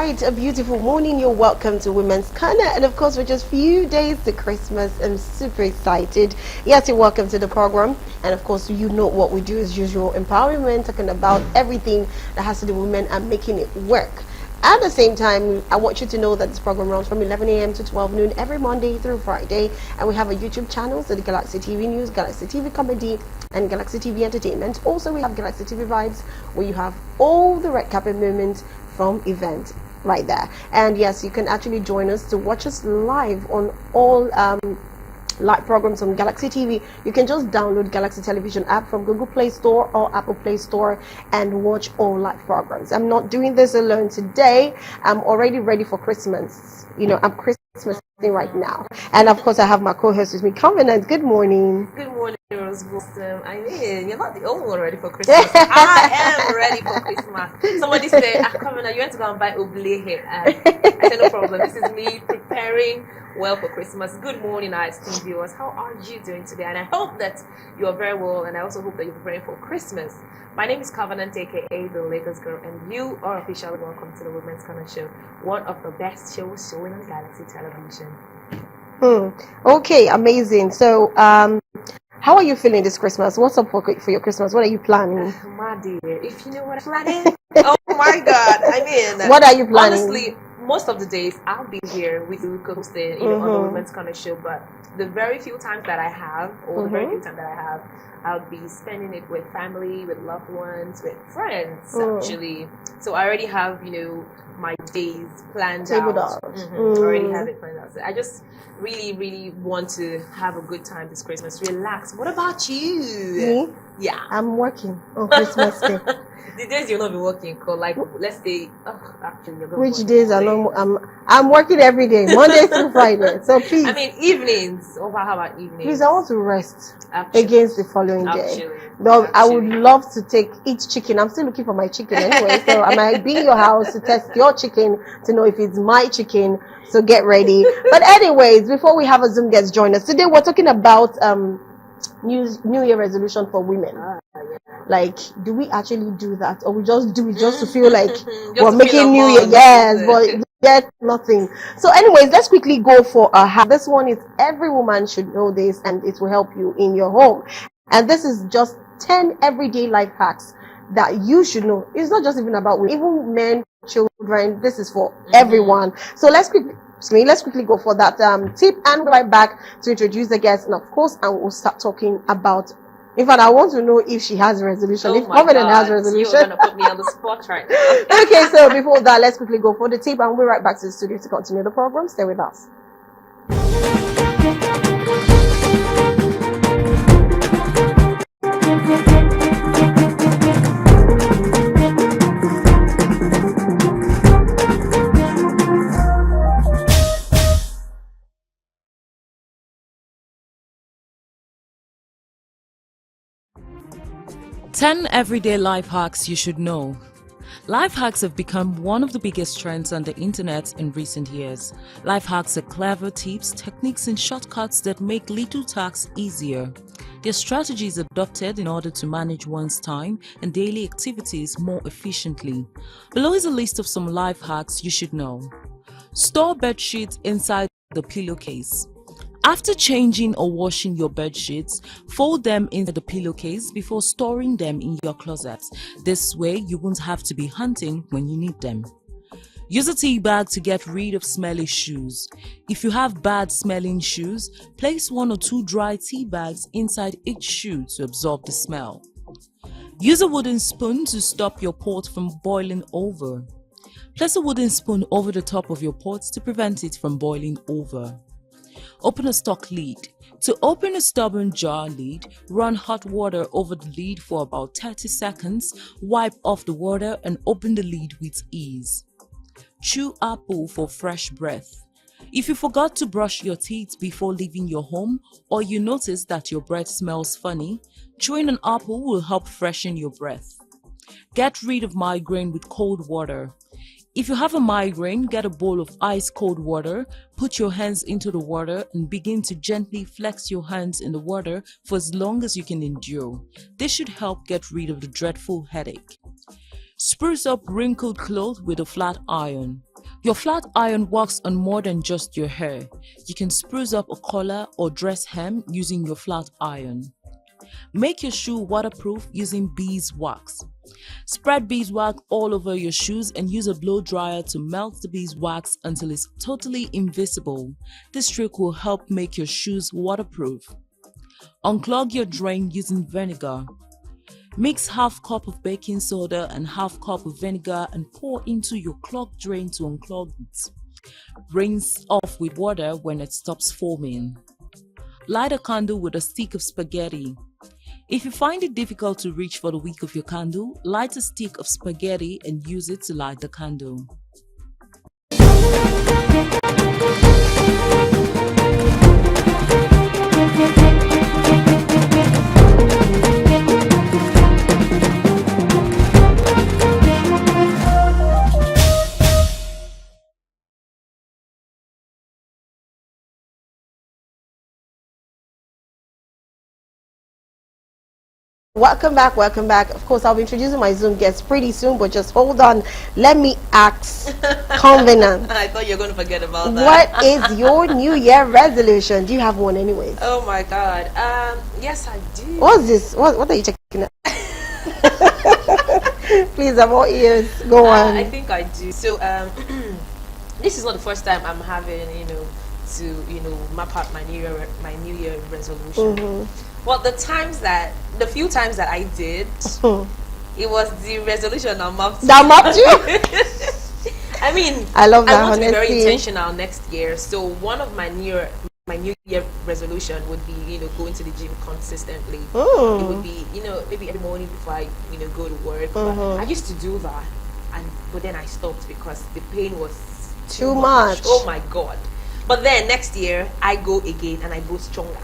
right, a beautiful morning. You're welcome to Women's Corner, and of course, we're just few days to Christmas. I'm super excited. Yes, you're welcome to the program, and of course, you know what we do as usual: empowerment, talking about everything that has to do with women and making it work. At the same time, I want you to know that this program runs from 11 a.m. to 12 noon every Monday through Friday. And we have a YouTube channel, so the Galaxy TV News, Galaxy TV Comedy, and Galaxy TV Entertainment. Also, we have Galaxy TV Vibes, where you have all the red carpet moments from event right there. And yes, you can actually join us to watch us live on all live programs on Galaxy TV. You can just download Galaxy Television app from Google Play Store or Apple Play Store and watch all live programs. I'm not doing this alone today. I'm already ready for Christmas. You know, I'm Christmas right now. And of course, I have my co-host with me, Covenant. Good morning. Good morning, Rose Blossom. I mean, you're not the only one ready for Christmas. I am ready for Christmas. Somebody said, Covenant, you went to go and buy oblé here. And I said, no problem. This is me preparing well for Christmas. Good morning, our esteemed viewers. How are you doing today? And I hope that you are very well, and I also hope that you're preparing for Christmas. My name is Covenant, aka the Lagos Girl, and you are officially welcome to the Women's Corner Show, one of the best shows showing on Galaxy Television. Okay, amazing. So, how are you feeling this Christmas? What's up for your Christmas? What are you planning? My dear, if you know what I'm planning, oh my God! I mean, what are you planning? Honestly, most of the days I'll be here with you hosting, on the Women's Corner Show. But the very few times that I have, or the very few time that I have, I'll be spending it with family, with loved ones, with friends, actually. So I already have, my days planned out. I already have it planned out. So I just really, really want to have a good time this Christmas. Relax. What about you? Me? Yeah. I'm working on Christmas Day. The days you'll not be working, like let's say, actually, you're going which to days are not? I'm working every day, Monday through Friday. So please. I mean, evenings. How about evenings? Please, I want to rest Actually, against the following day. Actually, Though I would love to eat chicken. I'm still looking for my chicken anyway. So I might be in your house to test your chicken to know if it's my chicken. So get ready. But anyways, before we have a Zoom guest join us today, we're talking about New Year resolution for women. Like, do we actually do that, or we just do it just to feel like we're making New Year? Yes, but yet nothing. So anyways, let's quickly go for a hack. This one is every woman should know this, and it will help you in your home. And this is just 10 everyday life hacks that you should know. It's not just even about women, even men, children. This is for everyone. So let's quickly go for that tip, and right back to introduce the guest, and of course, and we'll start talking about. In fact, I want to know if she has a resolution. If Covenant has a resolution. You're going to put me on the spot right now. Okay, so before that, let's quickly go for the tip, and we'll be right back to the studio to continue the program. Stay with us. 10 everyday life hacks you should know. Life hacks have become one of the biggest trends on the internet in recent years. Life hacks are clever tips, techniques, and shortcuts that make little tasks easier. They're strategies adopted in order to manage one's time and daily activities more efficiently. Below is a list of some life hacks you should know. Store bed sheets inside the pillowcase. After changing or washing your bed sheets, fold them into the pillowcase before storing them in your closet. This way, you won't have to be hunting when you need them. Use a tea bag to get rid of smelly shoes. If you have bad smelling shoes, place 1 or 2 dry tea bags inside each shoe to absorb the smell. Use a wooden spoon to stop your pot from boiling over. Place a wooden spoon over the top of your pot to prevent it from boiling over. Open a stock lid. To open a stubborn jar lid, run hot water over the lid for about 30 seconds, wipe off the water and open the lid with ease. Chew apple for fresh breath. If you forgot to brush your teeth before leaving your home, or you notice that your breath smells funny, chewing an apple will help freshen your breath. Get rid of migraine with cold water. If you have a migraine, get a bowl of ice cold water, put your hands into the water and begin to gently flex your hands in the water for as long as you can endure. This should help get rid of the dreadful headache. Spruce up wrinkled clothes with a flat iron. Your flat iron works on more than just your hair. You can spruce up a collar or dress hem using your flat iron. Make your shoe waterproof using beeswax. Spread beeswax all over your shoes and use a blow dryer to melt the beeswax until it's totally invisible. This trick will help make your shoes waterproof. Unclog your drain using vinegar. Mix half cup of baking soda and half cup of vinegar and pour into your clogged drain to unclog it. Rinse off with water when it stops foaming. Light a candle with a stick of spaghetti. If you find it difficult to reach for the wick of your candle, light a stick of spaghetti and use it to light the candle. Welcome back, welcome back. Of course, I'll be introducing my Zoom guests pretty soon, but just hold on. Let me ask Covenant. I thought you were going to forget about that. What is your New Year resolution? Do you have one anyways? Oh my God. Yes, I do. What's this? What are you checking out? Please, I'm all ears. Go on. I think I do. So, this is not the first time I'm having, to, map out my New Year resolution. Well, the few times that I did, it was the resolution I'm up to. That mapped you? I mean, I love that. I want to be very honesty. intentional next year. So one of my New Year resolution would be, going to the gym consistently. It would be, maybe every morning before I, go to work. But I used to do that, but then I stopped because the pain was Too much. Oh my God! But then next year I go again and I go stronger.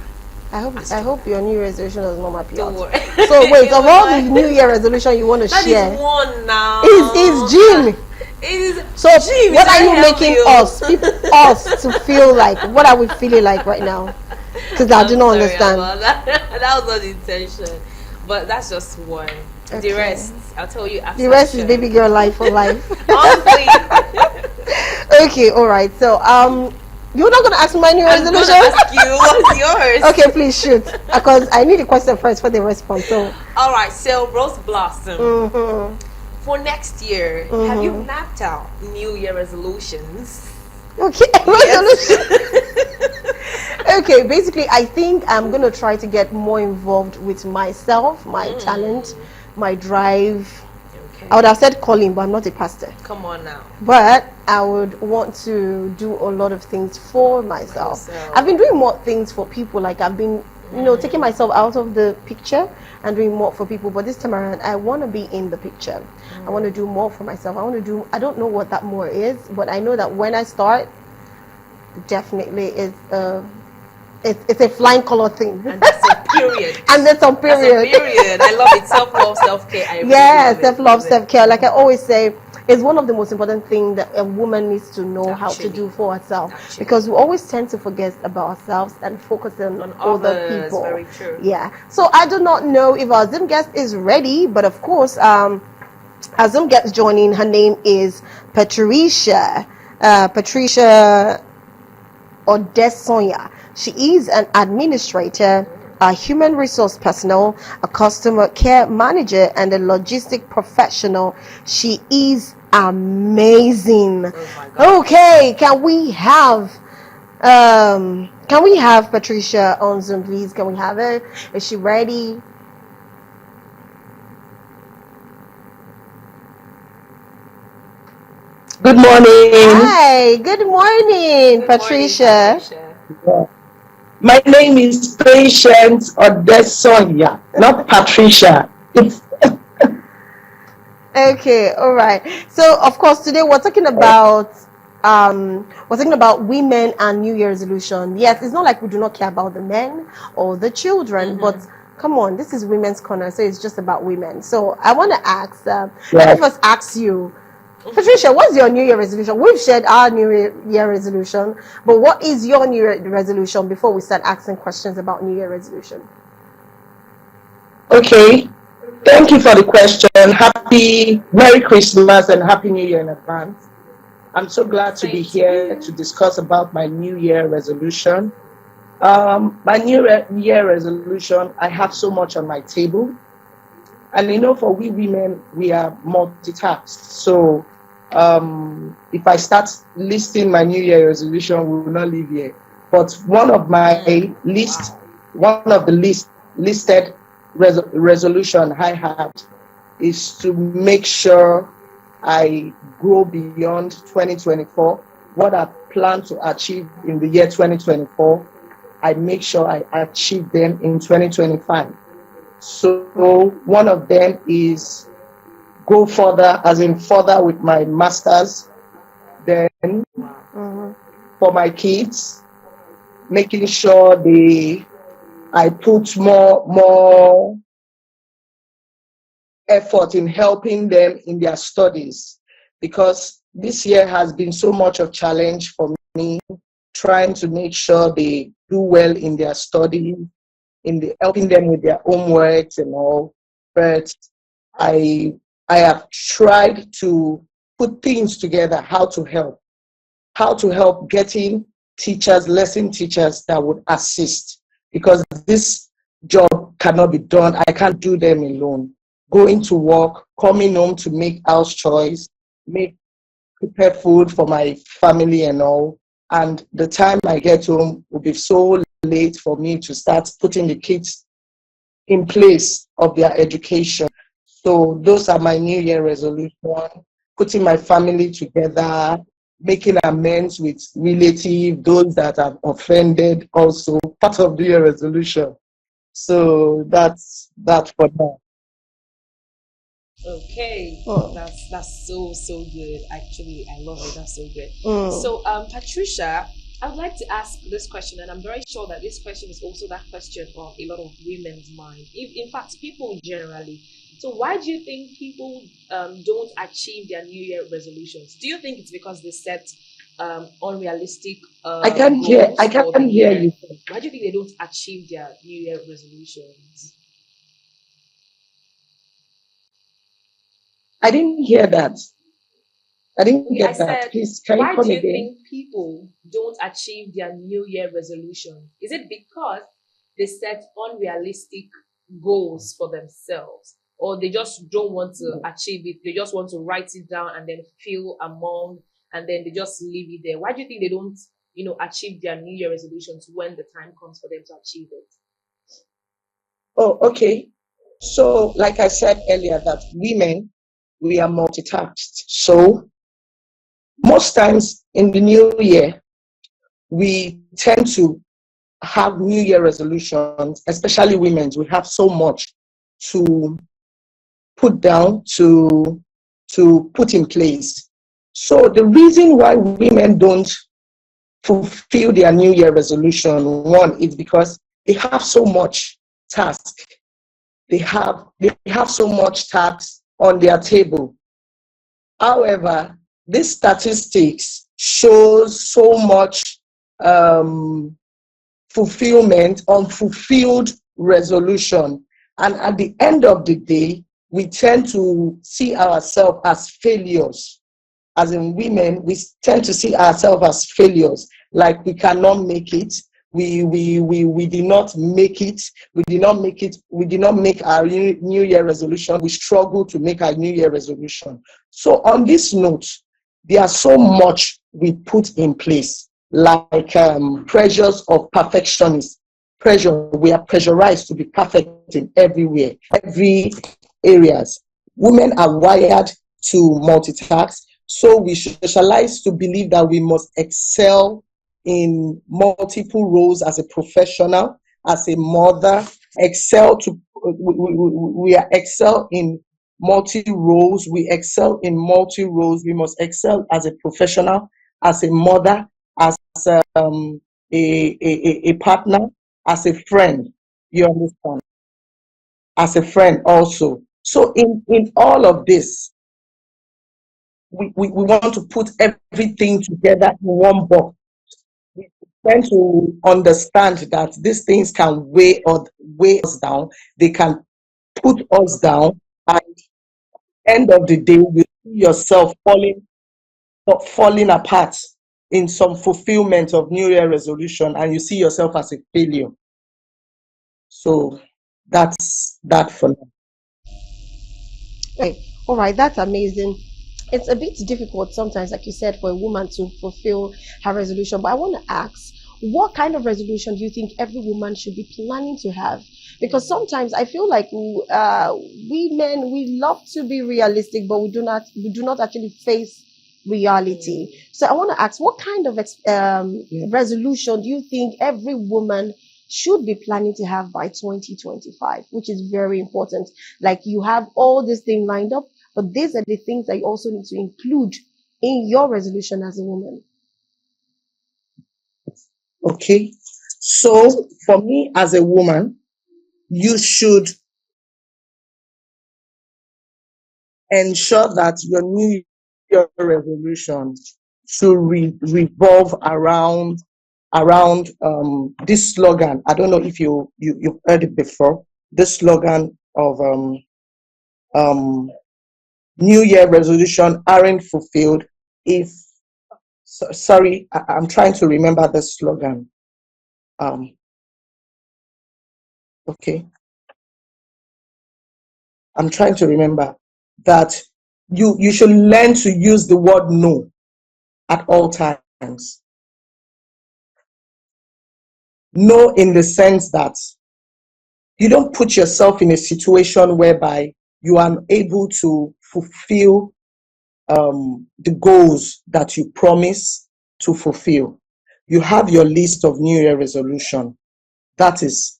I hope your New Year resolution does not map you Don't out. worry. So wait, of all the New Year resolution you want to That share, is one now. is gym. It is. So Gym, what is are you that making healthy? us to feel like? What are we feeling like right now? Because I do not Sorry understand. about that. That was not the intention, but that's just one. Okay. The rest, I'll tell you after. The rest is show. baby girl life for life. Honestly, Okay, all right. So you're not gonna ask me my New Year I'm gonna resolution? ask you what's yours. Okay, please shoot. Because I need a question first for the response. So All right. So Rose Blossom. mhm. For next year, have you mapped out New Year resolutions? Okay, resolution. Okay, basically I think I'm gonna try to get more involved with myself, my talent, my drive. Okay. I would have said calling, but I'm not a pastor. Come on now. But I would want to do a lot of things for myself. Yourself. I've been doing more things for people. Like I've been, taking myself out of the picture and doing more for people. But this time around, I want to be in the picture. I want to do more for myself. I don't know what that more is, but I know that when I start, definitely it's a flying color thing. And that's a period. And that's a That's a period. period. I love it. Self-love, self-care. I really Yes, love it. self-love, self-care. Like I always say, it's one of the most important things that a woman needs to know how to Actually. do for herself. Actually. Because we always tend to forget about ourselves and focus on other others, people. very true. Yeah. So I do not know if our Zoom guest is ready, but of course, our Zoom guest joining, her name is Patricia. Patricia Odesonya. She is an administrator, a human resource personnel, a customer care manager, and a logistic professional. She is amazing. Oh my God. Okay, can we have Patricia on Zoom, please? Can we have her? Is she ready? Good morning. Hi, good morning, Good morning, Patricia. My name is Patience Odesonya, not Patricia. It's Okay, all right. So, of course, today we're talking about women and New Year resolution. Yes, it's not like we do not care about the men or the children, but come on, this is Women's Corner, so it's just about women. So, I want to ask, let me first ask you, Patricia, what's your New Year resolution? We've shared our New Year resolution, but what is your New Year resolution before we start asking questions about New Year resolution? okay. Thank you for the question. Happy Merry Christmas and Happy New Year in advance. I'm so glad to be Same to here to you. discuss about my New Year resolution. My Year resolution, I have so much on my table. And for we women, we are multitasked. So if I start listing my New Year resolution, we will not leave here. But Wow. one of the listed resolution I have is to make sure I grow beyond 2024. What I plan to achieve in the year 2024, I make sure I achieve them in 2025. So one of them is go further, as in further with my masters. Then Mhm. for my kids, making sure I put more effort in helping them in their studies, because this year has been so much of challenge for me, trying to make sure they do well in their studies, helping them with their homeworks and all. But I I have tried to put things together, how to help getting teachers, lesson teachers that would assist, because this job cannot be done. I can't do them alone. Going to work, coming home to make house chores, make prepare food for my family and all. And the time I get home will be so late for me to start putting the kids in place of their education. So those are my New Year resolution, putting my family together, making amends with relatives, those that have offended, also part of the year resolution. So that's that for now. Okay, Mm. that's so good. Actually, I love it. That's so good. Mm. So, Patricia, I would like to ask this question, and I'm very sure that this question is also that question of a lot of women's mind. If, in fact, people generally. So, why do you think people don't achieve their New Year resolutions? Do you think it's because they set unrealistic I goals for the can't hear year? you. Why do you think they don't achieve their New Year resolutions? I didn't hear that. I didn't Okay, I get that. said, Please, can you why come do you again? think people don't achieve their New Year resolution? Is it because they set unrealistic goals for themselves, or they just don't want to achieve it? They just want to write it down and then feel among, and then they just leave it there. Why do you think they don't, achieve their New Year resolutions when the time comes for them to achieve it? Oh, okay. So, like I said earlier, that women, we are multitasked. So, most times in the new year, we tend to have New Year resolutions, especially women's. We have so much to put down, to put in place. So, the reason why women don't fulfill their New Year resolution, one is because they have so much task. They have so much tax on their table. However, this statistics shows so much um, fulfillment, unfulfilled resolution, and at the end of the day, we tend to see ourselves as failures. As in women, we tend to see ourselves as failures, like we cannot make it. We did not make it. We did not make it. We did not make our New Year resolution. We struggle to make our New Year resolution. So on this note, there are so much we put in place, like pressures of perfectionists. Pressure. We are pressurized to be perfect in everywhere, every areas. Women are wired to multitask, so we socialize to believe that we must excel in multiple roles as a professional, as a mother, excel to we are excel in multi roles. We excel in multi roles. We must excel as a professional, as a mother, as a partner, as a friend. You understand? As a friend also. So in all of this, we want to put everything together in one box. We tend to understand that these things can weigh us down. They can put us down. At the end of the day, you see yourself falling falling apart in some fulfillment of New Year resolution and you see yourself as a failure. So that's that for now. Okay, all right, that's amazing. It's a bit difficult sometimes, like you said, for a woman to fulfill her resolution. But I want to ask, what kind of resolution do you think every woman should be planning to have? Because sometimes I feel like we men, we love to be realistic, but we do not actually face reality. So I want to ask, what kind of resolution do you think every woman should be planning to have by 2025, which is very important? Like, you have all these things lined up, but these are the things that you also need to include in your resolution as a woman. Okay. So for me as a woman, you should ensure that your New Year resolution should revolve around this slogan. I don't know if you've heard it before. This slogan of New Year resolution aren't fulfilled if sorry, I'm trying to remember the slogan. Okay, I'm trying to remember that you should learn to use the word no at all times. No, in the sense that you don't put yourself in a situation whereby you are unable to fulfill the goals that you promise to fulfill. You have your list of New Year resolution. That is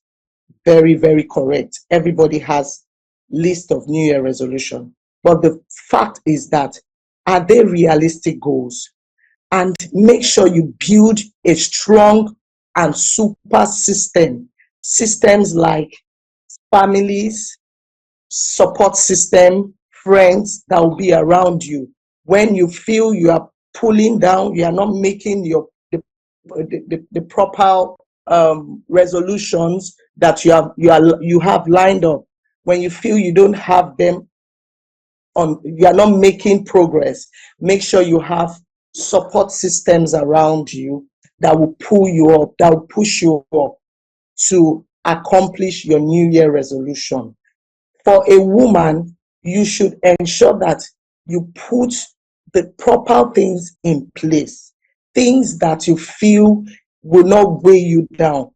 very, very correct. Everybody has list of New Year resolution. But the fact is that, are they realistic goals? And make sure you build a strong and super system. Systems like families, support system, friends that will be around you. When you feel you are pulling down, you are not making the proper resolutions that you have lined up. When you feel you don't have them you are not making progress, make sure you have support systems around you that will pull you up, that will push you up to accomplish your New Year resolution. For a woman, you should ensure that you put the proper things in place, things that you feel will not weigh you down.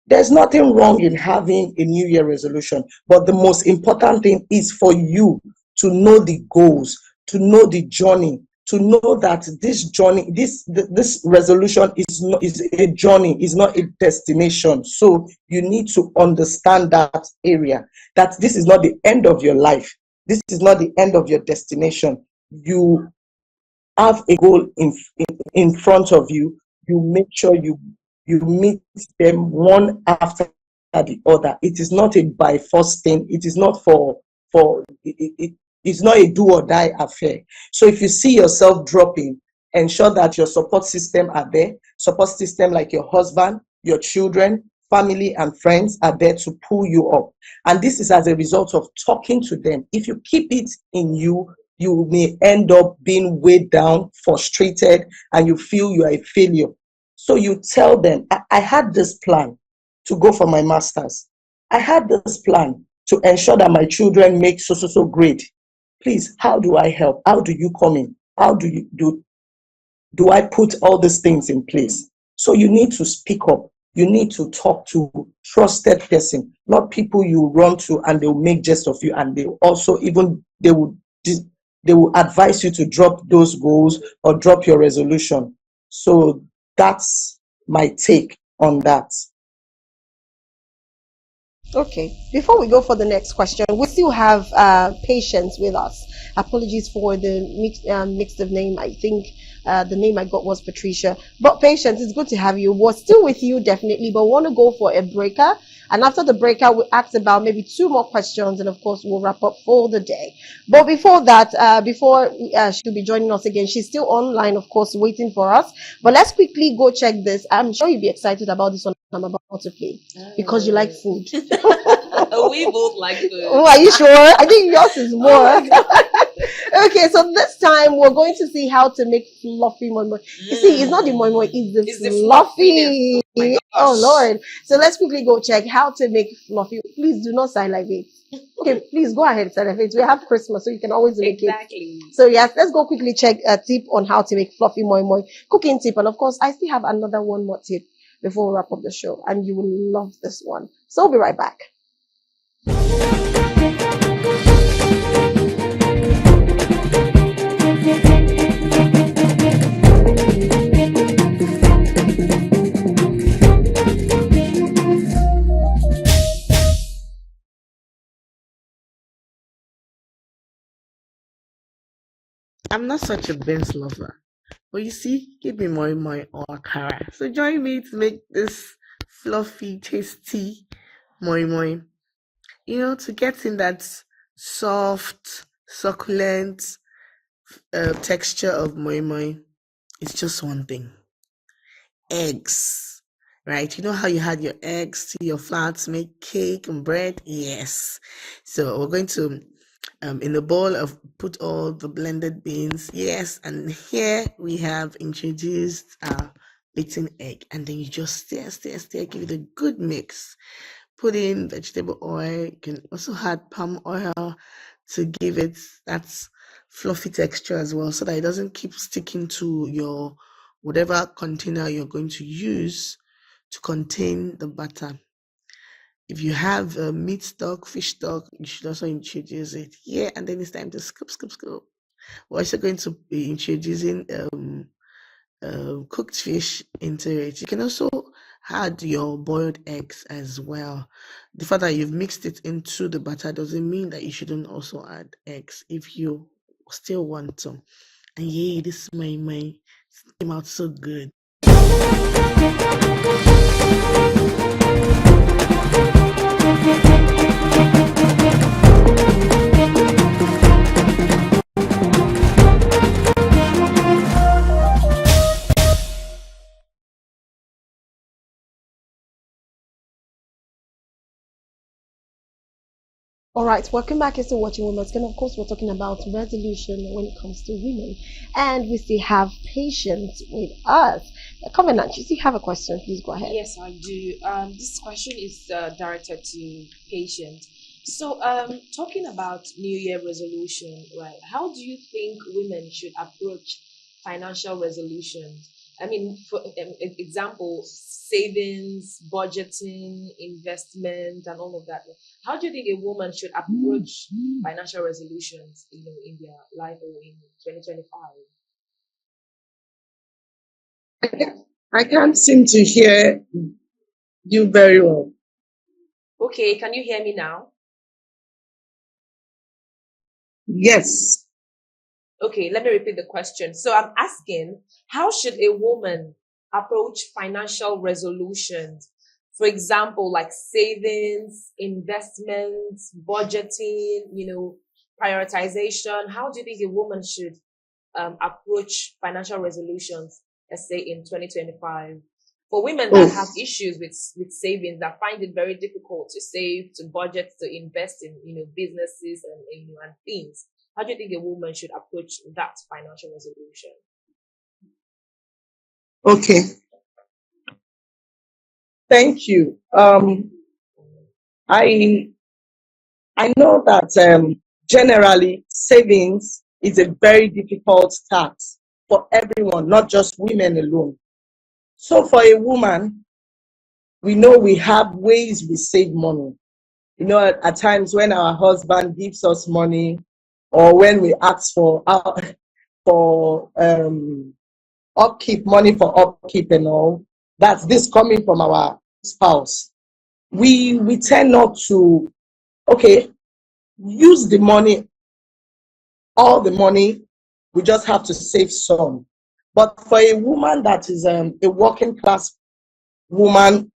There's nothing wrong in having a New Year resolution, but the most important thing is for you to know the goals, to know the journey, to know that this journey, this resolution is a journey, is not a destination. So you need to understand that area, that this is not the end of your life. This is not the end of your destination. You have a goal in front of you. You make sure you meet them one after the other. It is not a by force thing. It is not it's not a do or die affair. So if you see yourself dropping, ensure that your support system are there. Support system like your husband, your children, family, and friends are there to pull you up. And this is as a result of talking to them. If you keep it in you, you may end up being weighed down, frustrated, and you feel you are a failure. So you tell them, I had this plan to go for my master's. I had this plan to ensure that my children make so grade. Please, how do I help? How do you come in? How do I put all these things in place? So you need to speak up. You need to talk to trusted person, not people you run to and they'll make jest of you, and they also they will advise you to drop those goals or drop your resolution. So that's my take on that. Okay, before we go for the next question, we still have Patience with us. Apologies for the mixed of name. I think the name I got was Patricia. But Patience, it's good to have you. We're still with you, definitely, but we want to go for a breaker. And after the breaker, we'll ask about maybe 2 more questions, and of course, we'll wrap up for the day. But before that, before she'll be joining us again, she's still online, of course, waiting for us. But let's quickly go check this. I'm sure you'll be excited about this one I'm about to play because you like food. We both like food. Oh, are you sure? I think yours is more. Okay, so this time we're going to see how to make fluffy moi moi. You see, it's not the moi moi, it's the fluffy. Oh my Oh gosh. Lord. So let's quickly go check how to make fluffy. Please do not salivate. Okay, please go ahead, salivate. We have Christmas, so you can always make it. Exactly. So yes, let's go quickly check a tip on how to make fluffy moi moi. Cooking tip, and of course, I still have another one more tip before we wrap up the show, and you will love this one. So we'll be right back. I'm not such a beans lover, but you see, give me moi or akara. So join me to make this fluffy, tasty moi. To get in that soft, succulent texture of moi. It's just one thing: eggs. Right? You know how you had your eggs to your flour to make cake and bread? Yes. So we're going to in the bowl of put all the blended beans. Yes, and here we have introduced our beaten egg, and then you just stir, give it a good mix. Put in vegetable oil. You can also add palm oil to give it that fluffy texture as well, so that it doesn't keep sticking to your whatever container you're going to use to contain the batter. If you have meat stock, fish stock, you should also introduce it. Yeah, and then it's time to scoop. We're also going to be introducing cooked fish into it. You can also add your boiled eggs as well. The fact that you've mixed it into the batter doesn't mean that you shouldn't also add eggs if you still want to. And yeah, this my came out so good. All right, welcome back. You're still watching Women's Skin. Of course, we're talking about resolution when it comes to women, and we still have patience with us. Covenant, you still have a question? Please go ahead. Yes, I do. This question is directed to patient. So, talking about New Year resolution, right? How do you think women should approach financial resolutions? I mean, for example, savings, budgeting, investment, and all of that. How do you think a woman should approach financial resolutions, in their life or in 2025? I can't seem to hear you very well. Okay, can you hear me now? Yes. Okay, let me repeat the question. So I'm asking, how should a woman approach financial resolutions? For example, like savings, investments, budgeting, prioritization. How do you think a woman should approach financial resolutions, let's say in 2025? For women that have issues with savings, that find it very difficult to save, to budget, to invest in, businesses and things. How do you think a woman should approach that financial resolution? Okay. Thank you. I know that generally savings is a very difficult task for everyone, not just women alone. So for a woman, we know we have ways we save money. At times when our husband gives us money, or when we ask for upkeep, money for upkeep and all, that's this coming from our spouse. We tend not to, use the money, all the money, we just have to save some. But for a woman that is a working class woman,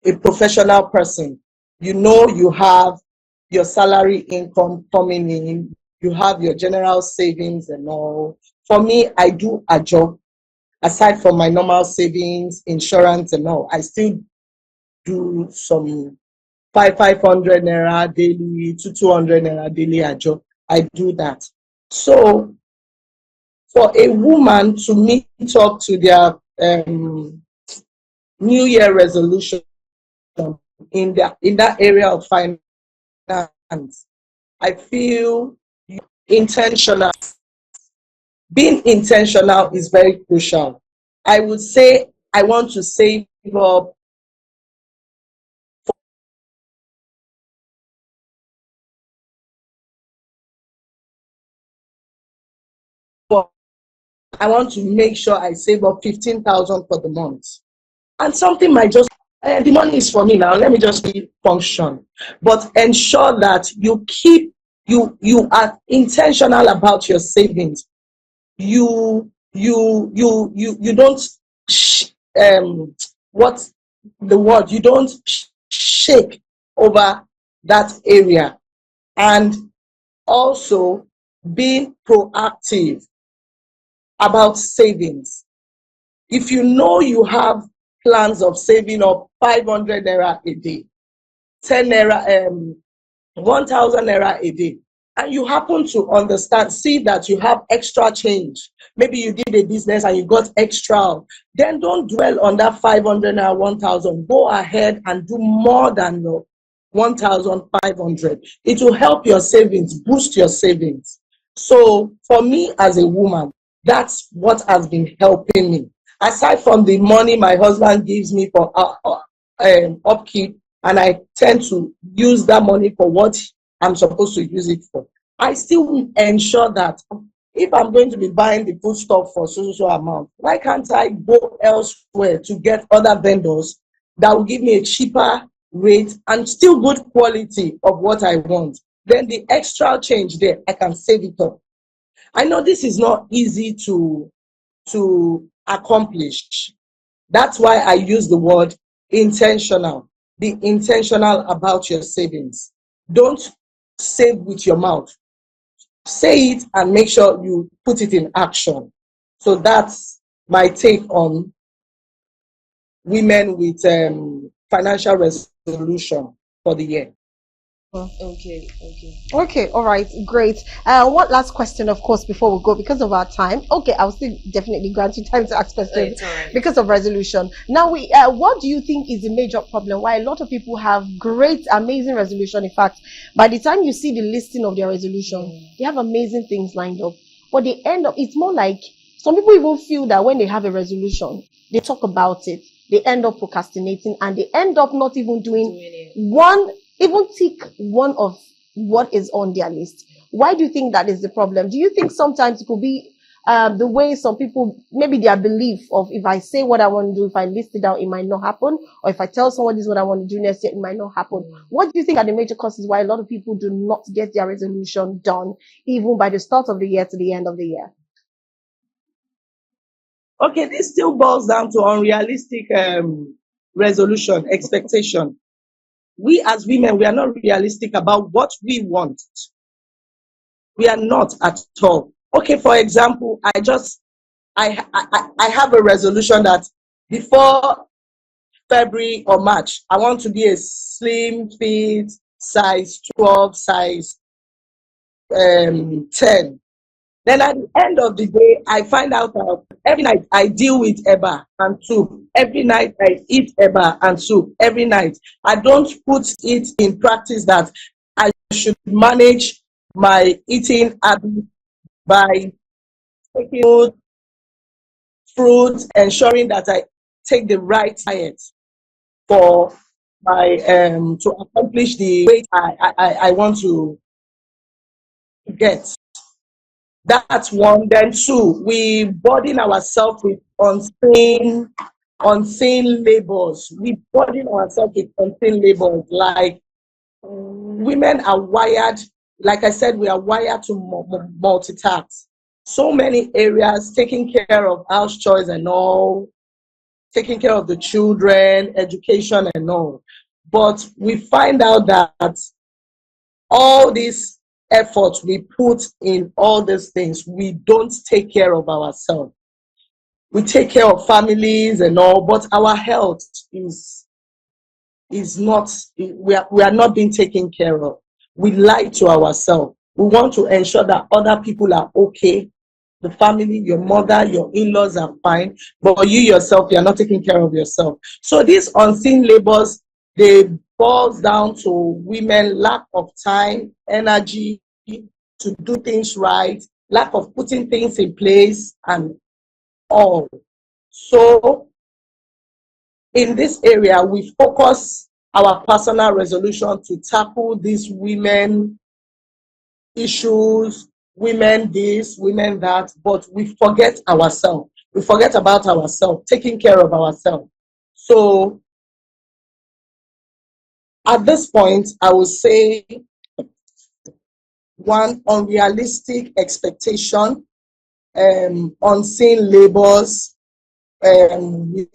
a professional person, you have your salary income coming in, you have your general savings and all. For me, I do a job. Aside from my normal savings, insurance and all, I still do some 500 naira daily to 200 naira daily a job. I do that. So for a woman to meet up to their New Year resolution in that area of finance, I feel intentional. Being intentional is very crucial. I would say I want to save up for, I want to make sure I save up 15,000 for the month. And something might just, the money is for me now, let me just function. But ensure that you are intentional about your savings. You don't what the word, you don't shake over that area. And also being proactive about savings. If you know you have plans of saving up 500 naira a day, 10 naira, 1,000 naira a day, and you happen to see that you have extra change, maybe you did a business and you got extra, then don't dwell on that 500 naira, 1,000. Go ahead and do more than your 1,500. It will help your savings, boost your savings. So for me as a woman, that's what has been helping me. Aside from the money my husband gives me for upkeep, and I tend to use that money for what I'm supposed to use it for, I still ensure that if I'm going to be buying the food stuff for so amount, why can't I go elsewhere to get other vendors that will give me a cheaper rate and still good quality of what I want? Then the extra change there, I can save it up. I know this is not easy to accomplish. That's why I use the word intentional. Be intentional about your savings. Don't save with your mouth. Say it and make sure you put it in action. So that's my take on women with financial resolution for the year. Okay. Okay, all right, great. One last question, of course, before we go, because of our time. Okay, I'll still definitely grant you time to ask questions It's all right. because of resolution. Now, what do you think is the major problem? Why a lot of people have great, amazing resolution? In fact, by the time you see the listing of their resolution, they have amazing things lined up, but they end up. It's more like some people even feel that when they have a resolution, they talk about it, they end up procrastinating, and they end up not even doing one, even tick one of what is on their list. Why do you think that is the problem? Do you think sometimes it could be the way some people, maybe their belief of, if I say what I want to do, if I list it out, it might not happen, or if I tell someone this is what I want to do next year, it might not happen. What do you think are the major causes why a lot of people do not get their resolution done, even by the start of the year to the end of the year? Okay, this still boils down to unrealistic resolution, expectation. We as women, we are not realistic about what we want. We are not at all. Okay, for example, I have a resolution that before February or March, I want to be a slim fit, size 12, size 10. Then at the end of the day, I find out that every night I deal with eba and soup. Every night I eat eba and soup. Every night. I don't put it in practice that I should manage my eating habit by taking fruit, ensuring that I take the right diet for my to accomplish the weight I want to get. That's one. Then two, we burden ourselves with unseen labors. We burden ourselves with unseen labors. Like women are wired, like I said, we are wired to multitask. So many areas, taking care of house chores and all, taking care of the children, education and all. But we find out that all these efforts we put in all these things, we don't take care of ourselves. We take care of families and all, but our health is not, we are not being taken care of. We lie to ourselves. We want to ensure that other people are okay. The family, your mother, your in-laws are fine, but you yourself, you're not taking care of yourself. So these unseen labors, they boils down to women lack of time, energy to do things right, lack of putting things in place, and all. So in this area, we focus our personal resolution to tackle these women issues, women this, women that, but we forget ourselves. We forget about ourselves, taking care of ourselves. So at this point, I would say one, unrealistic expectation, unseen labors, we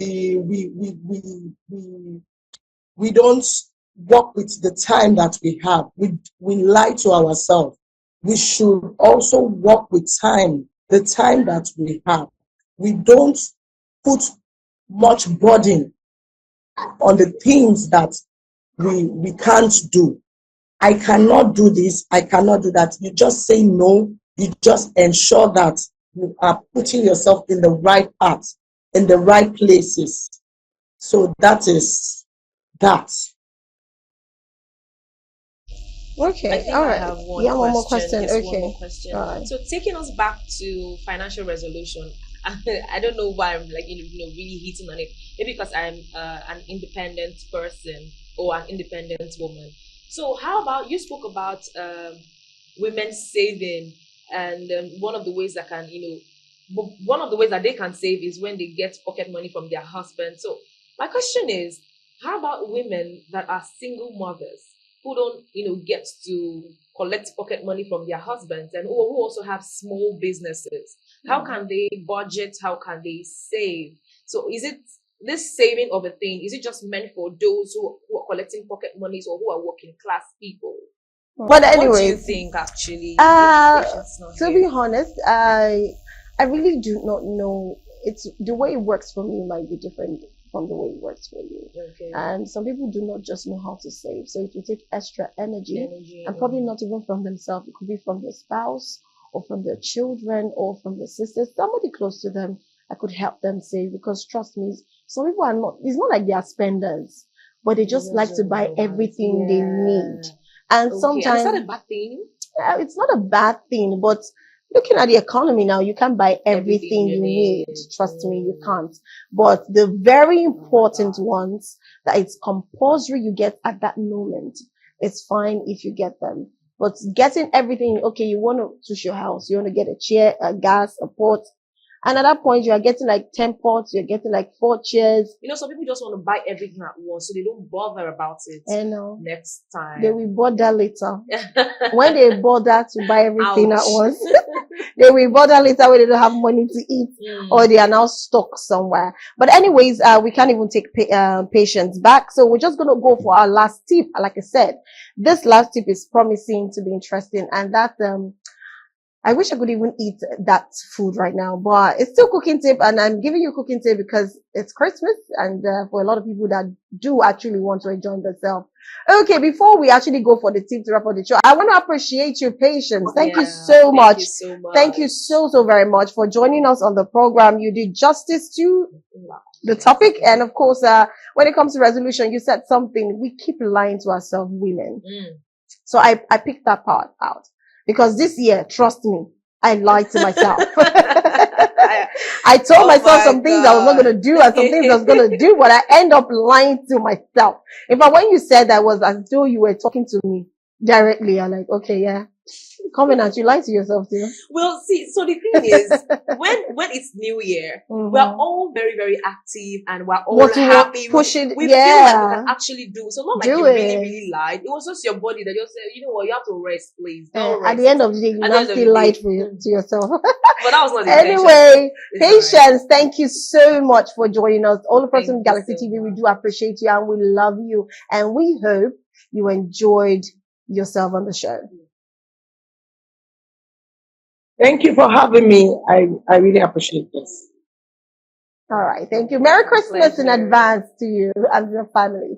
don't work with the time that we have. We lie to ourselves. We should also work with time, the time that we have. We don't put much burden on the things that we can't do. I cannot do this, I cannot do that. You just say no, you just ensure that you are putting yourself in the right path, in the right places. So that is that. I Okay, think all I right. have one Yeah, question. one more question. Yes, Okay. one more question. All right. So taking us back to financial resolution, I don't know why I'm like really hitting on it. Maybe because I'm an independent person or an independent woman. So how about you spoke about women saving, and one of the ways that one of the ways that they can save is when they get pocket money from their husband. So my question is, how about women that are single mothers who don't, get to collect pocket money from their husbands, and who also have small businesses? How can they budget? How can they save? So is it this saving of a thing? Is it just meant for those who are collecting pocket monies or who are working class people? But What do you anyways, think actually? Patience not to here. be honest, I really do not know. It's the way it works for me might be different from the way it works for you. Okay. And some people do not just know how to save, so it will take extra energy, Energy, and probably not even from themselves. It could be from their spouse or from their children or from their sisters, somebody close to them that could help them save. Because trust me, some people are not. It's not like they are spenders, but they just like to buy everything they need. And Okay. And sometimes is that a bad thing? it's not a bad thing, but looking at the economy now, you can't buy everything you need. Trust me, you can't. But the very important ones that it's compulsory you get at that moment, it's fine if you get them. But getting everything, okay, you want to touch your house, you want to get a chair, a gas, a pot. And at that point, you are getting like 10 pots, you're getting like 4 chairs. Some people just want to buy everything at once, so they don't bother about it And next time. they will bother later. When they bother to buy everything at Ouch. once, they will bother later when they don't have money to eat or they are now stuck somewhere. But anyways, we can't even take patients back. So we're just going to go for our last tip. Like I said, this last tip is promising to be interesting, and that, I wish I could even eat that food right now, but it's still cooking tip, and I'm giving you cooking tip because it's Christmas, and for a lot of people that do actually want to enjoy themselves. Okay, before we actually go for the tip to wrap up the show, I want to appreciate your patience. Thank you so much. Thank you so much. Thank you so very much for joining us on the program. You did justice to the topic, and of course, when it comes to resolution, you said something. We keep lying to ourselves, women. So I picked that part out. Because this year, trust me, I lied to myself. I told myself some things I was not going to do and some things I was going to do, but I end up lying to myself. In fact, when you said that, was as though you were talking to me directly. I'm like, okay, yeah. Covenant, you lie to yourself too. Well, see, so the thing is, when it's New Year, we're all very, very active and we're all happy. Pushing, we feel like we can actually do it. So not like you really, really lied. It was just your body that just said, you know what, you have to rest, please. At the end of the day, you not still lied to yourself. But that was not the Anyway, patience, thank you so much for joining us. All the person in Galaxy TV, we do appreciate you and we love you. And we hope you enjoyed yourself on the show. Thank you for having me. I really appreciate this. All right. Thank you. Merry Christmas in advance to you and your family.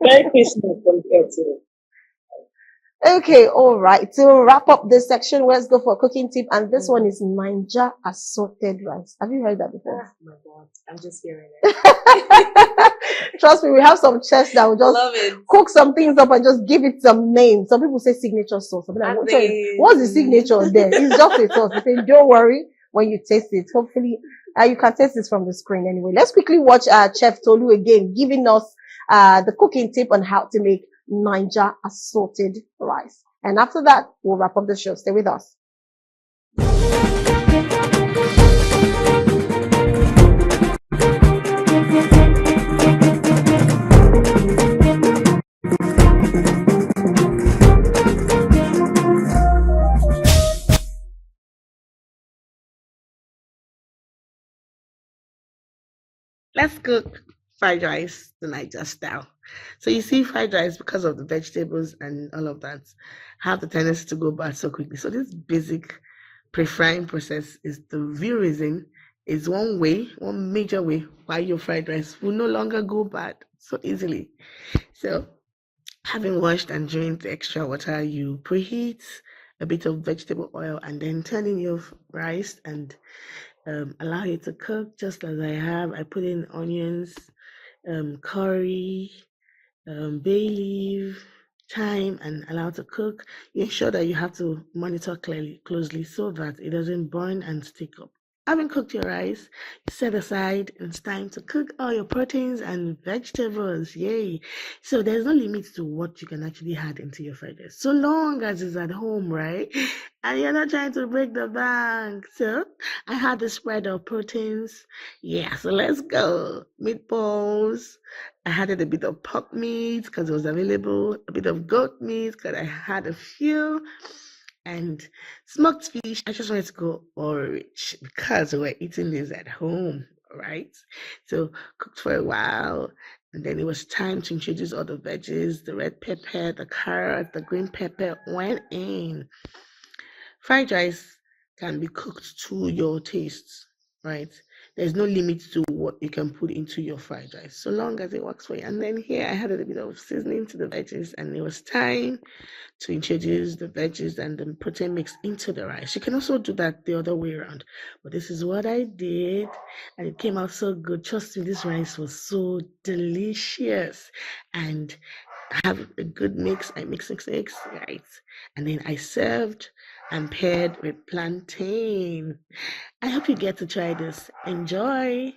Merry Christmas from here too. Okay, all right. To wrap up this section, let's go for a cooking tip. And this one is Ninja assorted rice. Have you heard that before? Oh my God, I'm just hearing it. Trust me, we have some chefs that will just Love it. cook some things up and just give it some name. Some people say signature sauce. I'm like, what's the signature there? It's just a sauce. They say, don't worry when you taste it. Hopefully, you can taste this from the screen anyway. Let's quickly watch Chef Tolu again, giving us the cooking tip on how to make Ninja assorted rice. And after that, we'll wrap up the show. Stay with us. Let's cook fried rice the Niger style. So you see, fried rice, because of the vegetables and all of that, have the tendency to go bad so quickly. So this basic pre-frying process is the real reason, is one major way why your fried rice will no longer go bad so easily. So having washed and drained the extra water, you preheat a bit of vegetable oil and then turn in your rice and allow it to cook just as I have. I put in onions, curry, bay leaf, thyme, and allow it to cook. You ensure that you have to monitor closely so that it doesn't burn and stick up. Having cooked your rice, you set aside, and it's time to cook all your proteins and vegetables. Yay! So there's no limit to what you can actually add into your fried rice, so long as it's at home, right? And you're not trying to break the bank. So I had the spread of proteins. Yeah, so let's go. Meatballs. I added a bit of pork meat because it was available, a bit of goat meat because I had a few, and smoked fish. I just wanted to go all rich because we're eating this at home, right? So cooked for a while, and then it was time to introduce all the veggies, the red pepper, the carrot, the green pepper went in. Fried rice can be cooked to your tastes, right? There's no limit to what you can put into your fried rice, so long as it works for you. And then here I had a bit of seasoning to the veggies, and it was time to introduce the veggies and the protein mix into the rice. You can also do that the other way around, but this is what I did, and it came out so good. Trust me, this rice was so delicious, and I have a good mix. I mix, right? And then I served and paired with plantain. I hope you get to try this. Enjoy.